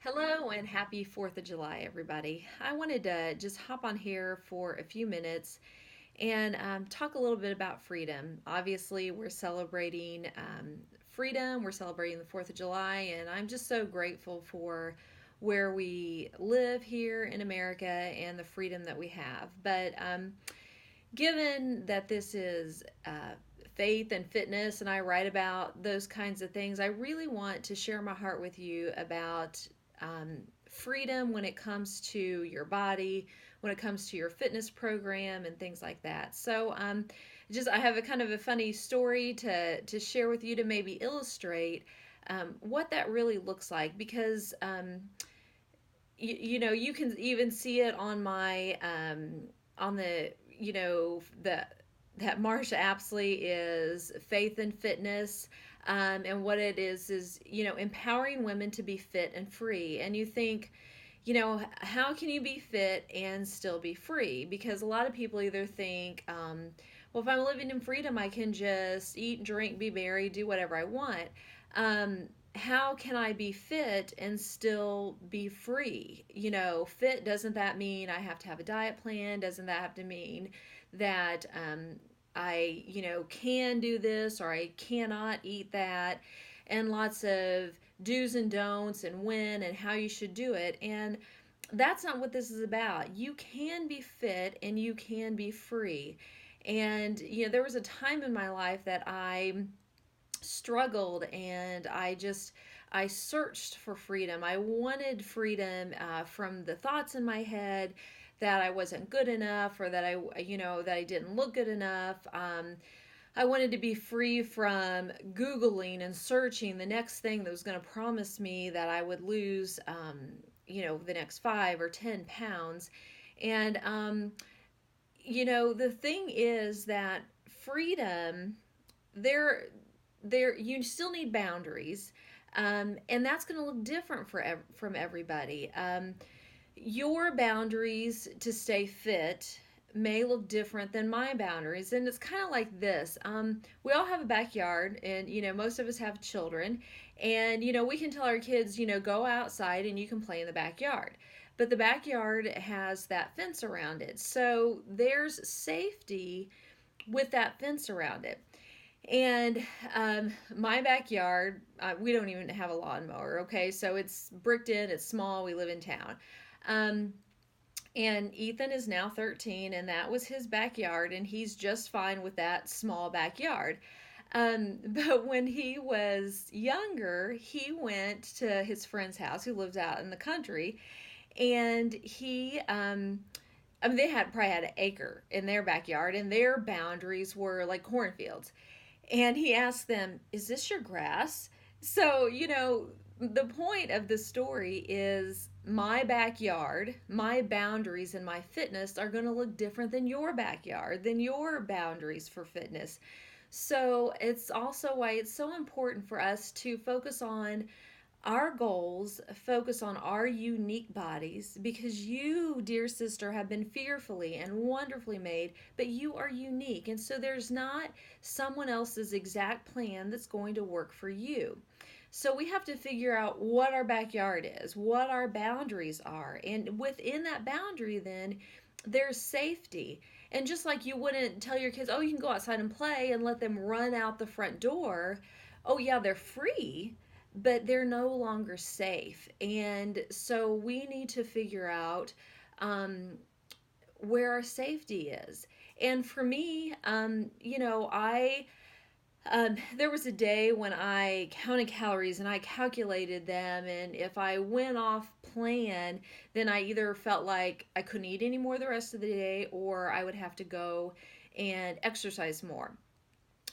Hello and happy 4th of July, everybody. I wanted to just hop on here for a few minutes and talk a little bit about freedom. Obviously, we're celebrating freedom, we're celebrating the 4th of July, and I'm just so grateful for where we live here in America and the freedom that we have. But given that this is faith and fitness, and I write about those kinds of things, I really want to share my heart with you about freedom when it comes to your body, when it comes to your fitness program, and things like that. So, I have a kind of a funny story to share with you to maybe illustrate what that really looks like because. You can even see it on my on the the that Marsha Apsley is faith and fitness, and what it is empowering women to be fit and free. And you think, how can you be fit and still be free? Because a lot of people either think, well, if I'm living in freedom, I can just eat, drink, be merry, do whatever I want. How can I be fit and still be free? Fit, doesn't that mean I have to have a diet plan? Doesn't that have to mean that I, can do this or I cannot eat that? And lots of do's and don'ts and when and how you should do it. And that's not what this is about. You can be fit and you can be free. And, there was a time in my life that I struggled and I searched for freedom. I wanted freedom from the thoughts in my head that I wasn't good enough or that I didn't look good enough. I wanted to be free from Googling and searching the next thing that was going to promise me that I would lose, the next 5 or 10 pounds. And the thing is that freedom, there you still need boundaries, and that's going to look different from everybody. Your boundaries to stay fit may look different than my boundaries, and it's kind of like this. We all have a backyard, and most of us have children, and we can tell our kids, go outside and you can play in the backyard, but the backyard has that fence around it, so there's safety with that fence around it. And my backyard, we don't even have a lawnmower, okay? So it's bricked in, it's small, we live in town. Um, and Ethan is now 13, and that was his backyard, and he's just fine with that small backyard. But when he was younger, he went to his friend's house who lives out in the country, and they had probably had an acre in their backyard, and their boundaries were like cornfields. And he asked them, "Is this your grass?" So, the point of the story is my backyard, my boundaries, and my fitness are going to look different than your backyard, than your boundaries for fitness. So, it's also why it's so important for us to focus on our goals, focus on our unique bodies, because you, dear sister, have been fearfully and wonderfully made, but you are unique. And so there's not someone else's exact plan that's going to work for you. So we have to figure out what our backyard is, what our boundaries are. And within that boundary, then there's safety. And just like you wouldn't tell your kids, oh, you can go outside and play and let them run out the front door, oh, yeah, they're free, but they're no longer safe. And so we need to figure out where our safety is. And for me, there was a day when I counted calories and I calculated them, and if I went off plan, then I either felt like I couldn't eat anymore the rest of the day, or I would have to go and exercise more.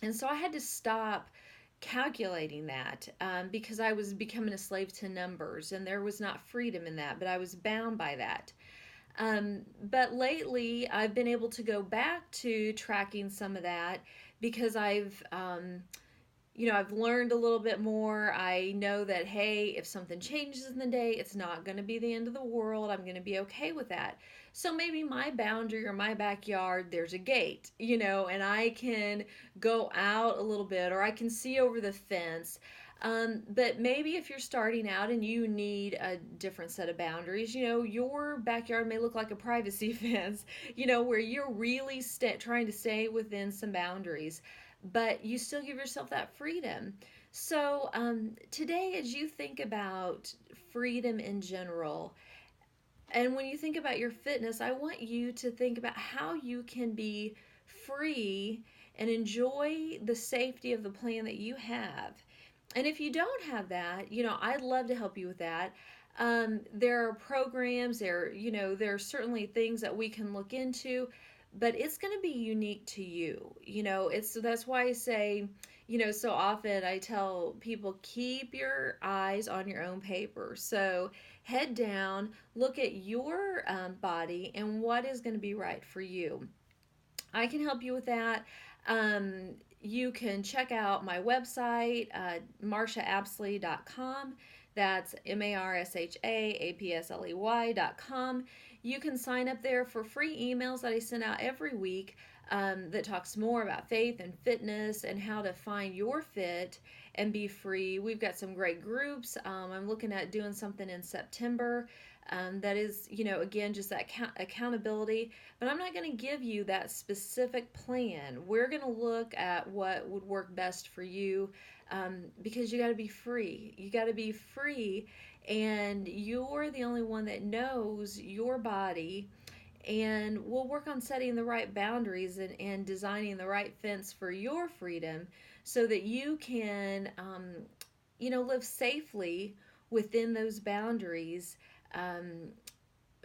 And so I had to stop calculating that because I was becoming a slave to numbers, and there was not freedom in that, but I was bound by that. But lately, I've been able to go back to tracking some of that because I've learned a little bit more. I know that, hey, if something changes in the day, it's not going to be the end of the world. I'm going to be okay with that. So maybe my boundary or my backyard, there's a gate, and I can go out a little bit or I can see over the fence. But maybe if you're starting out and you need a different set of boundaries, your backyard may look like a privacy fence, where you're really trying to stay within some boundaries, but you still give yourself that freedom. So, today, as you think about freedom in general, and when you think about your fitness, I want you to think about how you can be free and enjoy the safety of the plan that you have. And if you don't have that, I'd love to help you with that. There are programs, there are certainly things that we can look into, but it's going to be unique to you. That's why I say, so often I tell people keep your eyes on your own paper. So head down, look at your body and what is going to be right for you. I can help you with that. You can check out my website, marshaapsley.com. That's MARSHAAPSLEY.com. You can sign up there for free emails that I send out every week, that talks more about faith and fitness and how to find your fit and be free. We've got some great groups. I'm looking at doing something in September, that is, again, just that accountability. But I'm not going to give you that specific plan. We're going to look at what would work best for you, because you got to be free. You got to be free, and you're the only one that knows your body. And we'll work on setting the right boundaries and designing the right fence for your freedom so that you can, live safely within those boundaries, um,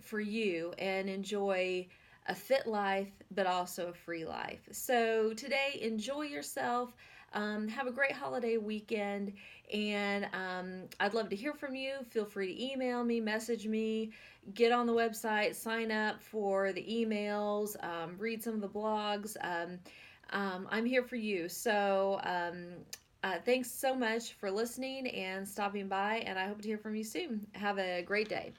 for you and enjoy a fit life, but also a free life. So today, enjoy yourself. Have a great holiday weekend, and I'd love to hear from you. Feel free to email me, message me, get on the website, sign up for the emails, read some of the blogs. I'm here for you. So, thanks so much for listening and stopping by, and I hope to hear from you soon. Have a great day.